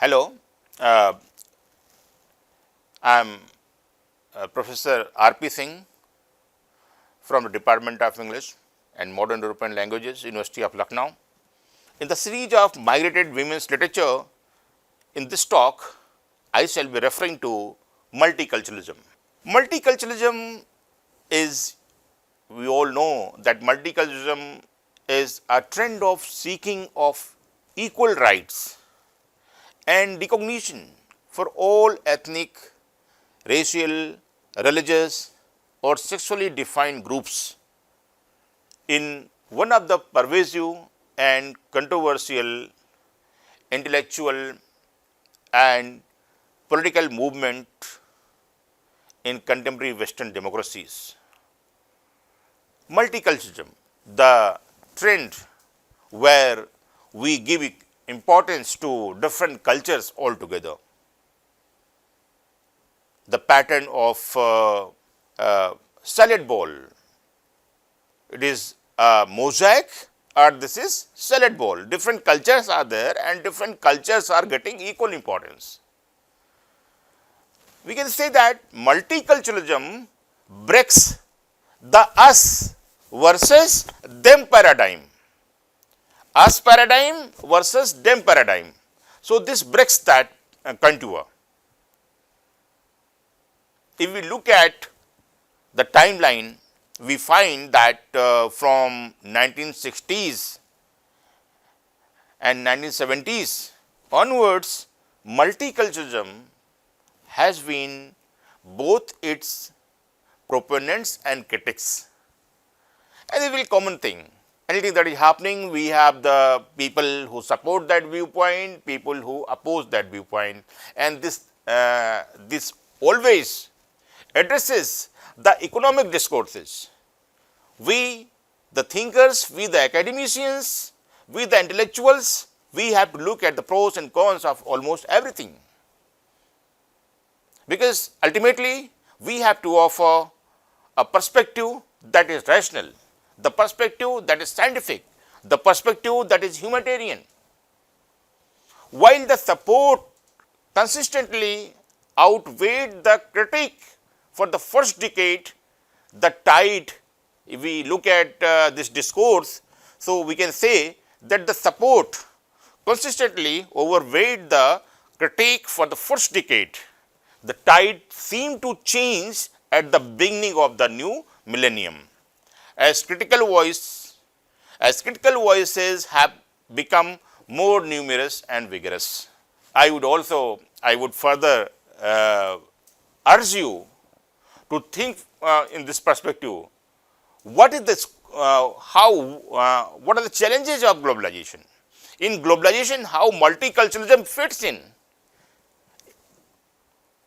Hello, uh, I am Professor R.P. Singh from the Department of English and Modern European Languages, University of Lucknow. In the series of migrated women's literature, in this talk, I shall be referring to multiculturalism. Multiculturalism is, we all know that multiculturalism is a trend of seeking of equal rights and recognition for all ethnic, racial, religious or sexually defined groups in one of the pervasive and controversial intellectual and political movement in contemporary Western democracies. Multiculturalism, the trend where we give importance to different cultures altogether. The pattern of salad bowl, it is a mosaic or this is salad bowl. Different cultures are there and different cultures are getting equal importance. We can say that multiculturalism breaks the us versus them paradigm. Us paradigm versus them paradigm. So, this breaks that contour. If we look at the timeline, we find that from 1960s and 1970s onwards, multiculturalism has been both its proponents and critics. And a very common thing. Anything that is happening, we have the people who support that viewpoint, people who oppose that viewpoint, and this always addresses the economic discourses. We, the thinkers, we the academicians, we the intellectuals, we have to look at the pros and cons of almost everything. Because ultimately, we have to offer a perspective that is rational, the perspective that is scientific, the perspective that is humanitarian. While the support consistently outweighed the critique for the first decade, the tide, if we look at this discourse, so we can say that the support consistently overweighed the critique for the first decade. The tide seemed to change at the beginning of the new millennium. As critical voices have become more numerous and vigorous. I would further urge you to think in this perspective. What is this? What are the challenges of globalization? In globalization, how multiculturalism fits in?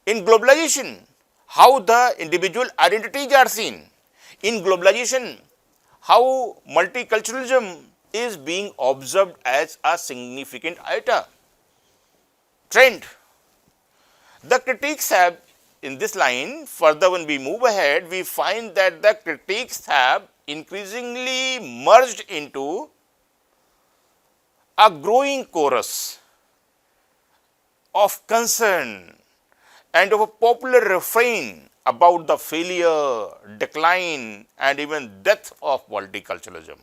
In globalization, how the individual identities are seen? In globalization, how multiculturalism is being observed as a significant trend. The critiques have, in this line, further when we move ahead, we find that the critiques have increasingly merged into a growing chorus of concern and of a popular refrain about the failure, decline and even death of multiculturalism.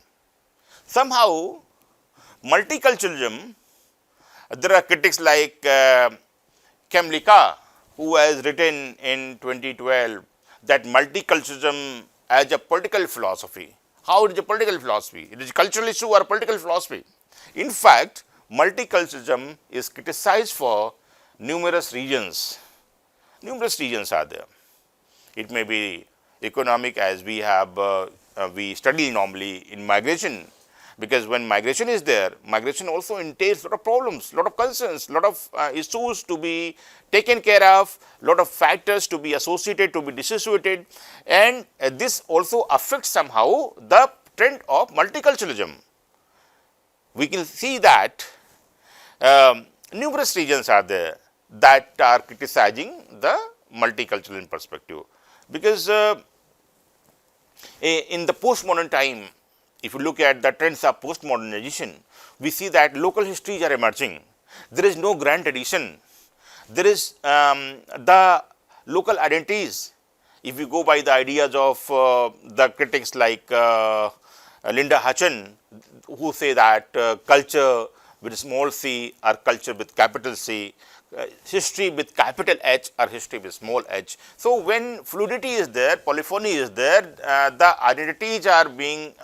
Somehow, multiculturalism, there are critics like Kemlika, who has written in 2012 that multiculturalism as a political philosophy. How it is a political philosophy? It is a cultural issue or a political philosophy? In fact, multiculturalism is criticized for numerous reasons. Numerous reasons are there. It may be economic, as we have we study normally in migration, because when migration is there, migration also entails a lot of problems, lot of concerns, lot of issues to be taken care of, lot of factors to be associated, to be dissociated, and this also affects somehow the trend of multiculturalism. We can see that numerous regions are there that are criticizing the multicultural perspective, because in the postmodern time, if you look at the trends of postmodernization, we see that local histories are emerging. There is no grand tradition. There is the local identities. If you go by the ideas of the critics like Linda Hutchen, who say that culture with small c or culture with capital C, history with capital H or history with small h. So, when fluidity is there, polyphony is there, the identities are being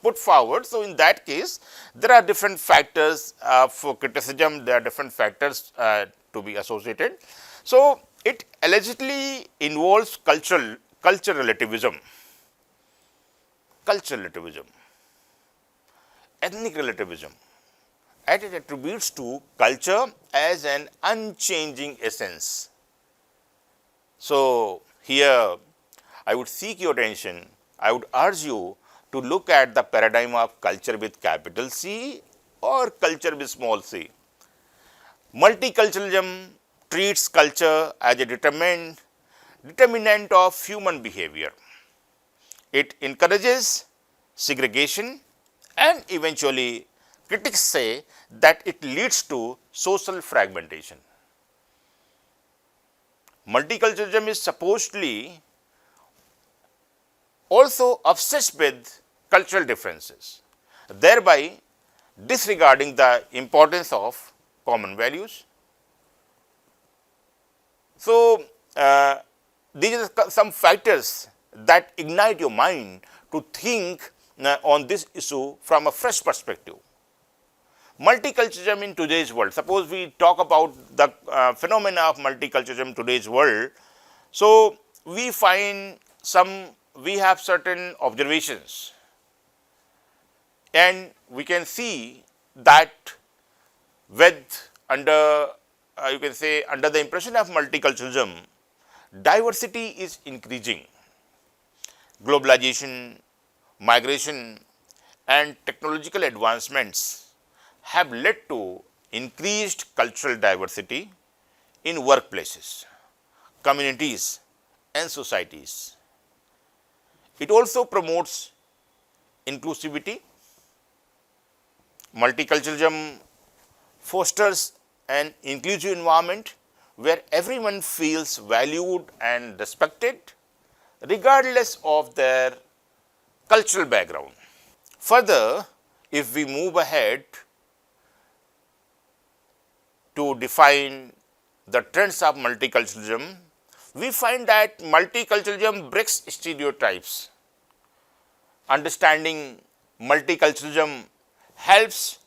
put forward. So, in that case, there are different factors for criticism, there are different factors to be associated. So, it allegedly involves cultural relativism, ethnic relativism, and it attributes to culture as an unchanging essence. So, here I would seek your attention, I would urge you to look at the paradigm of culture with capital C or culture with small c. Multiculturalism treats culture as a determinant of human behavior. It encourages segregation, and eventually critics say that it leads to social fragmentation. Multiculturalism is supposedly also obsessed with cultural differences, thereby disregarding the importance of common values. So, these are some factors that ignite your mind to think on this issue from a fresh perspective. Multiculturalism in today's world, suppose we talk about the phenomena of multiculturalism in today's world. So, we have certain observations, and we can see that under the impression of multiculturalism, diversity is increasing. Globalization, migration, and technological advancements have led to increased cultural diversity in workplaces, communities, and societies. It also promotes inclusivity. Multiculturalism fosters an inclusive environment where everyone feels valued and respected regardless of their cultural background. Further, if we move ahead to define the trends of multiculturalism, we find that multiculturalism breaks stereotypes. Understanding multiculturalism helps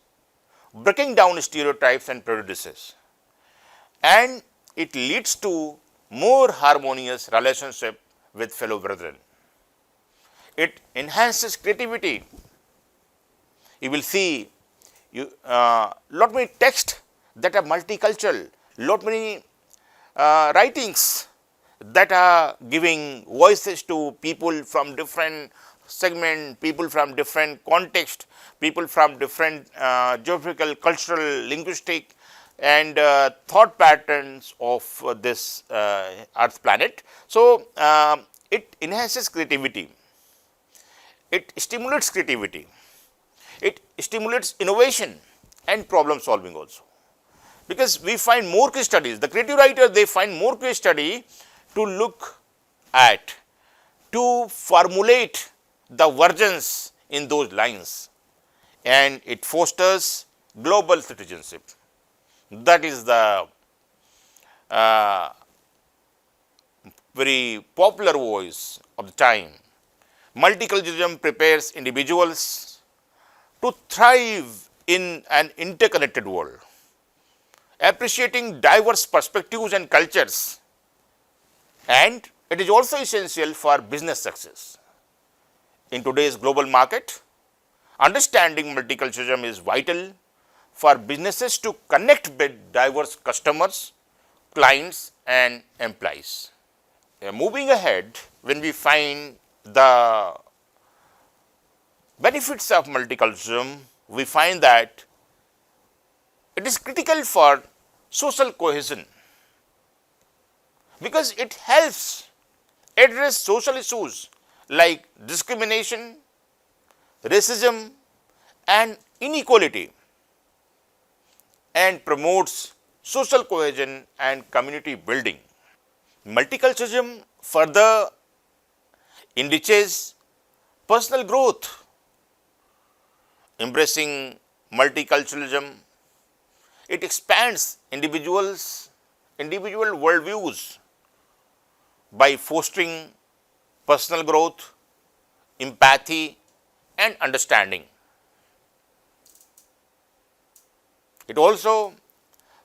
breaking down stereotypes and prejudices, and it leads to more harmonious relationship with fellow brethren. It enhances creativity. You will see lot many texts that are multicultural, lot many writings that are giving voices to people from different segment, people from different context, people from different geographical, cultural, linguistic, and thought patterns of this earth planet. So, it enhances creativity, it stimulates creativity, it stimulates innovation and problem solving also, because we find more case studies. The creative writers, they find more case study to look at, to formulate the versions in those lines, and it fosters global citizenship. That is the very popular voice of the time. Multiculturalism prepares individuals to thrive in an interconnected world, appreciating diverse perspectives and cultures, and it is also essential for business success. In today's global market, understanding multiculturalism is vital for businesses to connect with diverse customers, clients, and employees. Moving ahead, when we find the benefits of multiculturalism, we find that it is critical for social cohesion, because it helps address social issues like discrimination, racism, and inequality. and promotes social cohesion and community building. Multiculturalism further enriches personal growth. Embracing multiculturalism, it expands individual worldviews by fostering personal growth, empathy, and understanding. It also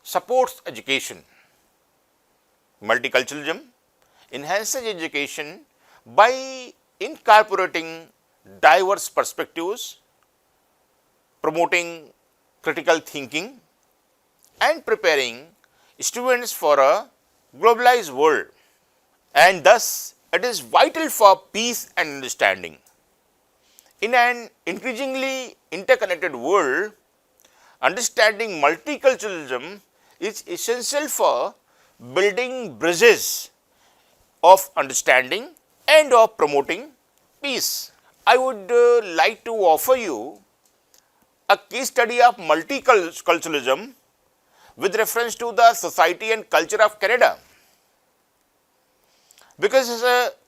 supports education. Multiculturalism enhances education by incorporating diverse perspectives, promoting critical thinking, and preparing students for a globalized world. And thus, it is vital for peace and understanding. In an increasingly interconnected world, understanding multiculturalism is essential for building bridges of understanding and of promoting peace. I would like to offer you a case study of multiculturalism with reference to the society and culture of Canada. Because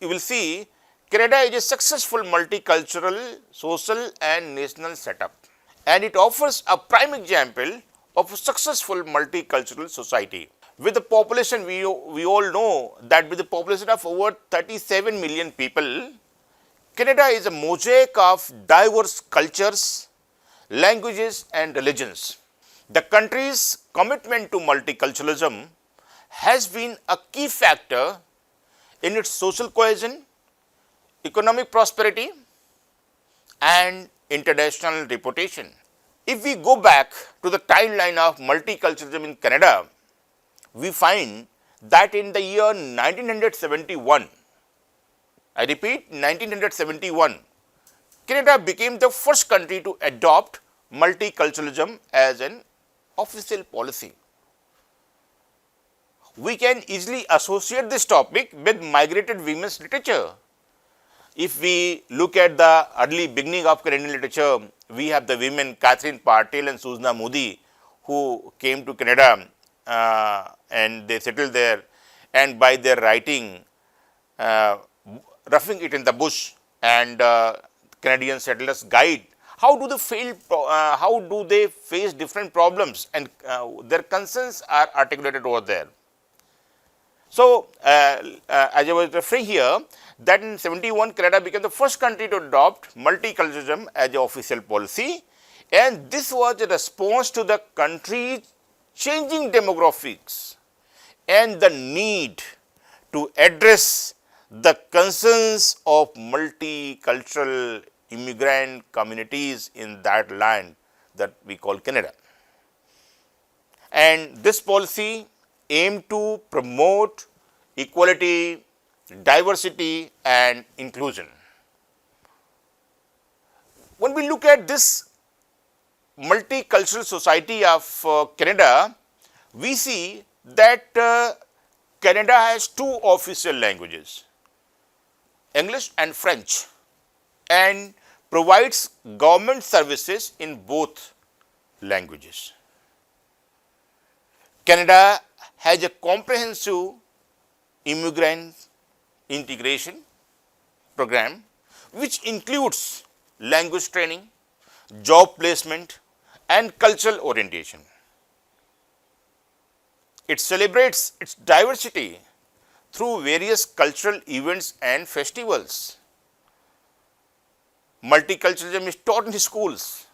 you will see, Canada is a successful multicultural, social and national setup, and it offers a prime example of a successful multicultural society. With the population, we all know that with the population of over 37 million people, Canada is a mosaic of diverse cultures, languages and religions. The country's commitment to multiculturalism has been a key factor in its social cohesion, economic prosperity and international reputation. If we go back to the timeline of multiculturalism in Canada, we find that in the year 1971, I repeat 1971, Canada became the first country to adopt multiculturalism as an official policy. We can easily associate this topic with migrated women's literature. If we look at the early beginning of Canadian literature, we have the women Catherine Partel and Susanna Moody who came to Canada and they settled there, and by their writing, Roughing It in the Bush and Canadian Settlers Guide, how do they face different problems, and their concerns are articulated over there. So, as I was referring here, that in 71 Canada became the first country to adopt multiculturalism as an official policy, and this was a response to the country's changing demographics and the need to address the concerns of multicultural immigrant communities in that land that we call Canada. And this policy aimed to promote equality, diversity and inclusion. When we look at this multicultural society of Canada, we see that Canada has two official languages, English and French, and provides government services in both languages. Canada has a comprehensive immigrant integration program which includes language training, job placement and cultural orientation. It celebrates its diversity through various cultural events and festivals. Multiculturalism is taught in schools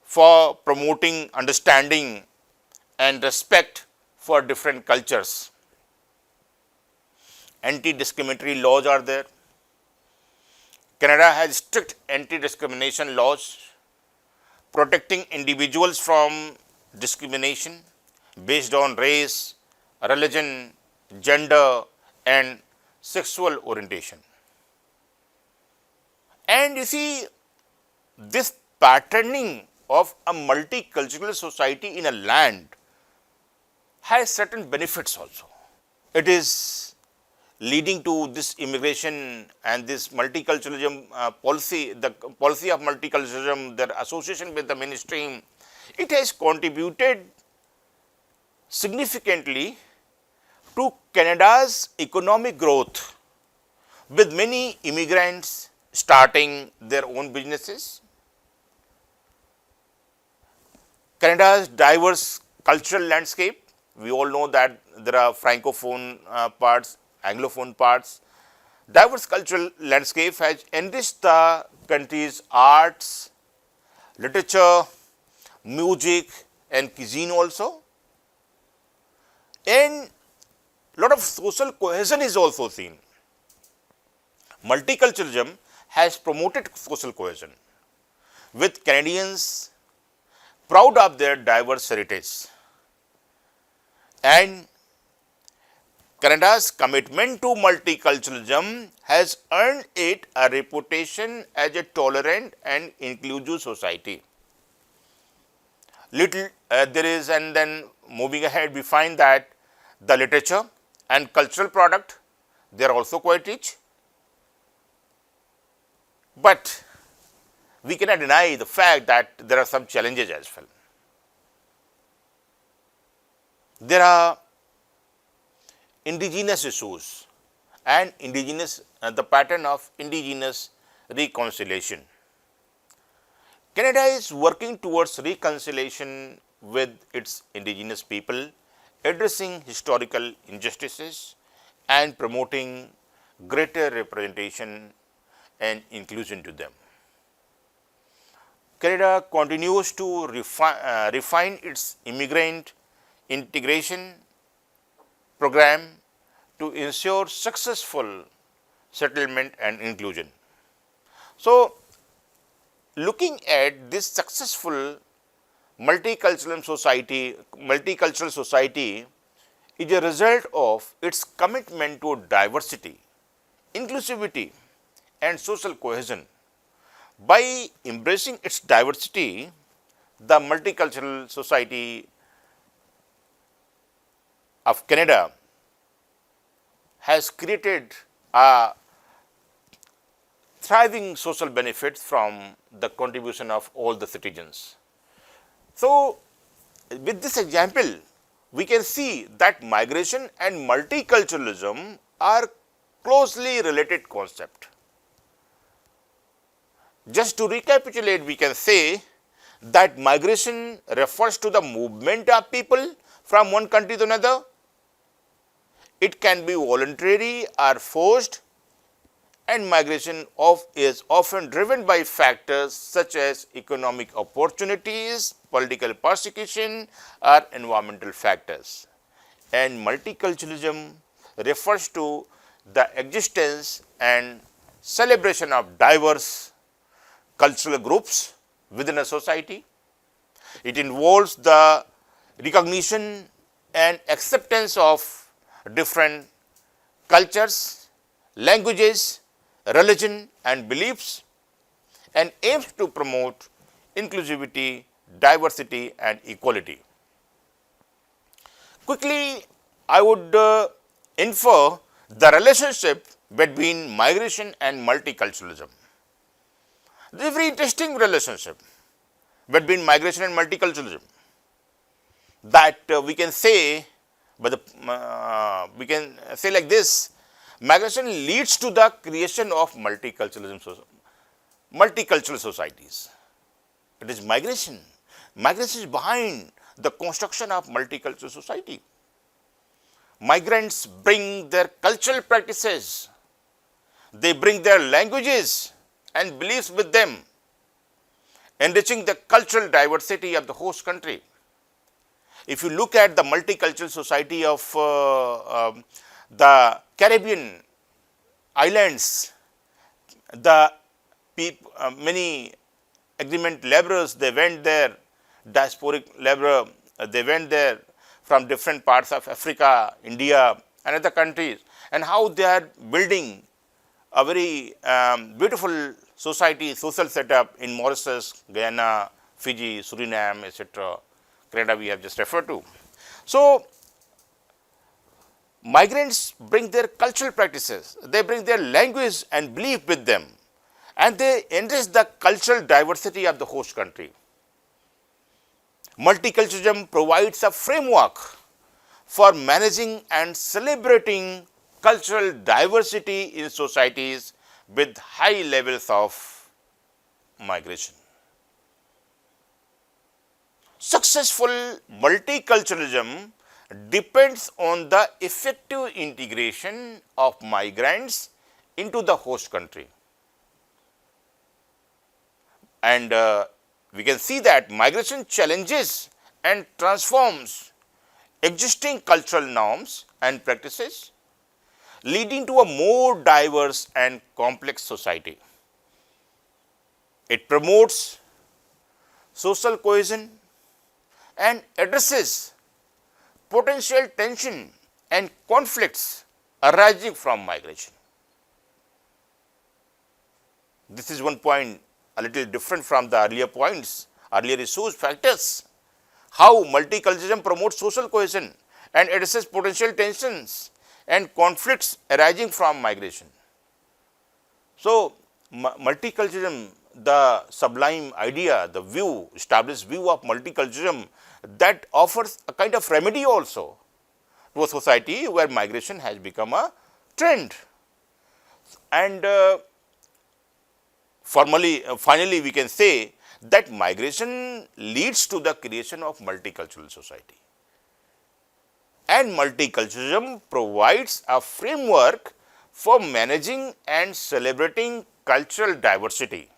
for promoting understanding and respect for different cultures. Anti-discriminatory laws are there. Canada has strict anti-discrimination laws protecting individuals from discrimination based on race, religion, gender and sexual orientation. And you see, this patterning of a multicultural society in a land has certain benefits also. It is leading to this immigration and this multiculturalism policy, the policy of multiculturalism, their association with the mainstream It has contributed significantly to Canada's economic growth, with many immigrants starting their own businesses. Canada's diverse cultural landscape, we all know that there are francophone parts, anglophone parts. Diverse cultural landscape has enriched the country's arts, literature, music and cuisine also. And lot of social cohesion is also seen. Multiculturalism has promoted social cohesion, with Canadians proud of their diverse heritage. And Canada's commitment to multiculturalism has earned it a reputation as a tolerant and inclusive society. There is, and then moving ahead, we find that the literature and cultural product, they are also quite rich. But we cannot deny the fact that there are some challenges as well. There are indigenous issues and the pattern of indigenous reconciliation. Canada is working towards reconciliation with its indigenous people, addressing historical injustices and promoting greater representation and inclusion to them. Canada continues to refine its immigrant integration program to ensure successful settlement and inclusion. So, looking at this successful multicultural society is a result of its commitment to diversity, inclusivity and social cohesion. By embracing its diversity, the multicultural society of Canada has created a thriving social benefits from the contribution of all the citizens. So, with this example, we can see that migration and multiculturalism are closely related concepts. Just to recapitulate, we can say that migration refers to the movement of people from one country to another. It can be voluntary or forced, and migration is often driven by factors such as economic opportunities, political persecution or environmental factors. And multiculturalism refers to the existence and celebration of diverse cultural groups within a society. It involves the recognition and acceptance of different cultures, languages, religion and beliefs, and aims to promote inclusivity, diversity and equality. Quickly, I would infer the relationship between migration and multiculturalism. There is a very interesting relationship between migration and multiculturalism that we can say like this: migration leads to the creation of multicultural societies. It is migration. Migration is behind the construction of multicultural society. Migrants bring their cultural practices, they bring their languages and beliefs with them, enriching the cultural diversity of the host country. If you look at the multicultural society of the Caribbean islands, the many agreement laborers, they went there, diasporic laborer, they went there from different parts of Africa, India and other countries, and how they are building a very beautiful society, social setup in Mauritius, Guyana, Fiji, Suriname, etc. Canada we have just referred to. So, migrants bring their cultural practices, they bring their language and belief with them, and they enrich the cultural diversity of the host country. Multiculturalism provides a framework for managing and celebrating cultural diversity in societies with high levels of migration. Successful multiculturalism depends on the effective integration of migrants into the host country. And we can see that migration challenges and transforms existing cultural norms and practices, leading to a more diverse and complex society. It promotes social cohesion and addresses potential tension and conflicts arising from migration. This is one point a little different from the earlier points, earlier issues, factors. How multiculturalism promotes social cohesion and addresses potential tensions and conflicts arising from migration. So, multiculturalism, the sublime idea, the view, established view of multiculturalism that offers a kind of remedy also to a society where migration has become a trend. And finally, we can say that migration leads to the creation of multicultural society. And multiculturalism provides a framework for managing and celebrating cultural diversity.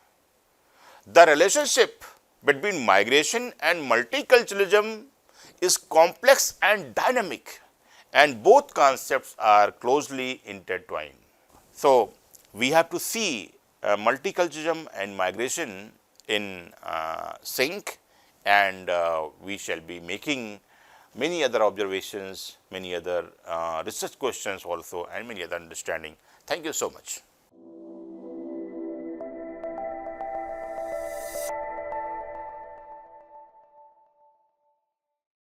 The relationship between migration and multiculturalism is complex and dynamic, and both concepts are closely intertwined. So, we have to see multiculturalism and migration in sync, and we shall be making many other observations, many other research questions also, and many other understanding. Thank you so much.